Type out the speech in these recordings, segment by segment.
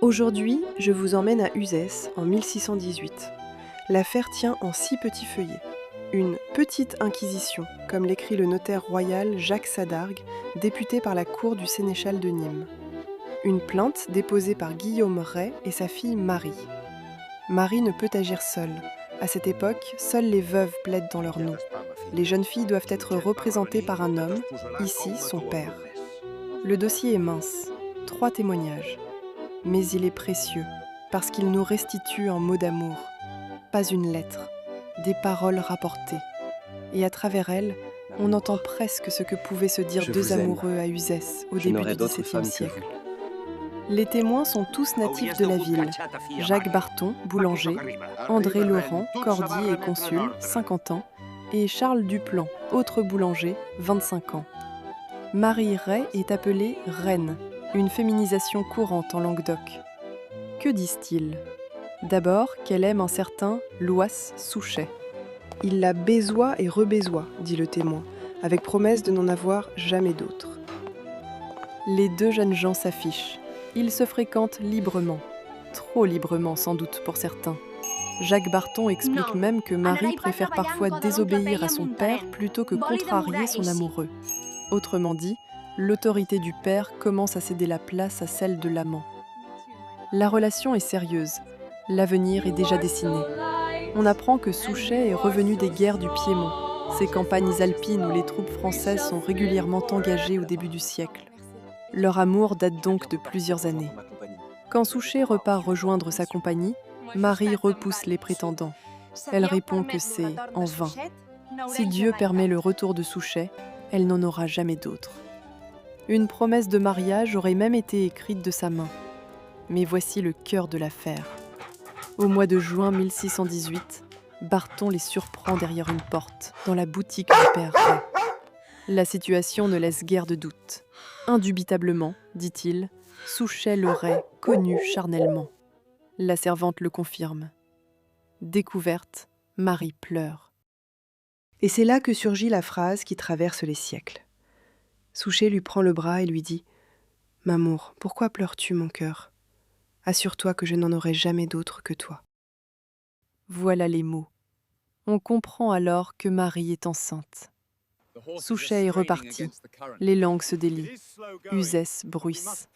Aujourd'hui, je vous emmène à Uzès en 1618. L'affaire tient en 6 petits feuillets. Une petite inquisition, comme l'écrit le notaire royal Jacques Sadargue, député par la cour du sénéchal de Nîmes. Une plainte déposée par Guillaume Ray et sa fille Marie. Marie ne peut agir seule. À cette époque, seules les veuves plaident dans leur nom. Les jeunes filles doivent être représentées par un homme, ici son père. Le dossier est mince, 3 témoignages. Mais il est précieux, parce qu'il nous restitue un mot d'amour, pas une lettre, des paroles rapportées. Et à travers elles, on entend presque ce que pouvaient se dire deux amoureux à Uzès au début du XVIIe siècle. Les témoins sont tous natifs de la ville. Jacques Barton, boulanger, André Laurent, cordier et consul, 50 ans, et Charles Duplan, autre boulanger, 25 ans. Marie Ray est appelée Reine, une féminisation courante en Languedoc. Que disent-ils ? D'abord qu'elle aime un certain Louas Souchet. Il la baisoie et rebaisoie, dit le témoin, avec promesse de n'en avoir jamais d'autre. Les deux jeunes gens s'affichent. Ils se fréquentent librement. Trop librement sans doute pour certains. Jacques Barton explique même que Marie préfère parfois désobéir à son père plutôt que contrarier son amoureux. Autrement dit, l'autorité du père commence à céder la place à celle de l'amant. La relation est sérieuse. L'avenir est déjà dessiné. On apprend que Souchet est revenu des guerres du Piémont, ces campagnes alpines où les troupes françaises sont régulièrement engagées au début du siècle. Leur amour date donc de plusieurs années. Quand Souchet repart rejoindre sa compagnie, Marie repousse les prétendants. Elle répond que c'est en vain. Si Dieu permet le retour de Souchet, elle n'en aura jamais d'autre. Une promesse de mariage aurait même été écrite de sa main. Mais voici le cœur de l'affaire. Au mois de juin 1618, Barton les surprend derrière une porte, dans la boutique du père Ray. La situation ne laisse guère de doute. Indubitablement, dit-il, Souchet l'aurait connu charnellement. La servante le confirme. Découverte, Marie pleure. Et c'est là que surgit la phrase qui traverse les siècles. Souchet lui prend le bras et lui dit « M'amour, pourquoi pleures-tu, mon cœur ? Assure-toi que je n'en aurai jamais d'autre que toi. » Voilà les mots. On comprend alors que Marie est enceinte. Souchet est reparti. Les langues se délient. Uzès bruisse.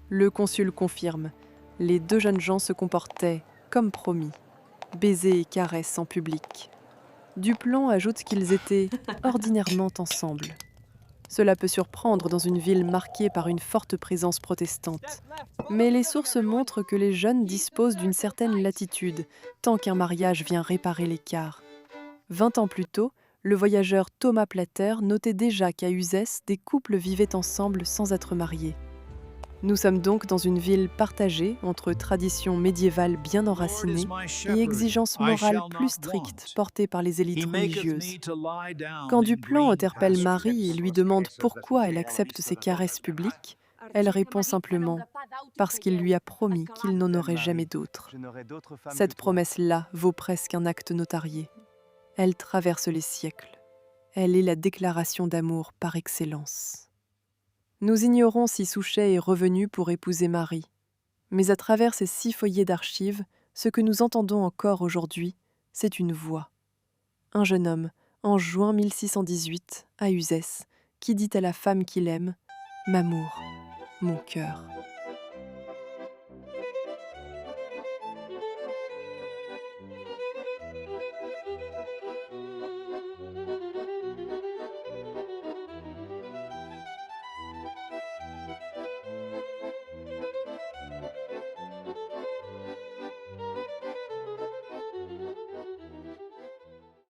Le consul confirme. Les deux jeunes gens se comportaient comme promis. Baisers et caresses en public. Duplan ajoute qu'ils étaient ordinairement ensemble. Cela peut surprendre dans une ville marquée par une forte présence protestante. Mais les sources montrent que les jeunes disposent d'une certaine latitude, tant qu'un mariage vient réparer l'écart. 20 ans plus tôt, le voyageur Thomas Plater notait déjà qu'à Uzès, des couples vivaient ensemble sans être mariés. Nous sommes donc dans une ville partagée entre traditions médiévales bien enracinées et exigences morales plus strictes portées par les élites religieuses. Quand Duplan interpelle Marie et lui demande pourquoi elle accepte ses caresses publiques, elle répond simplement « parce qu'il lui a promis qu'il n'en aurait jamais d'autres ». Cette promesse-là vaut presque un acte notarié. Elle traverse les siècles. Elle est la déclaration d'amour par excellence. Nous ignorons si Souchet est revenu pour épouser Marie. Mais à travers ces 6 feuillets d'archives, ce que nous entendons encore aujourd'hui, c'est une voix. Un jeune homme, en juin 1618, à Uzès, qui dit à la femme qu'il aime « M'amour, mon cœur ».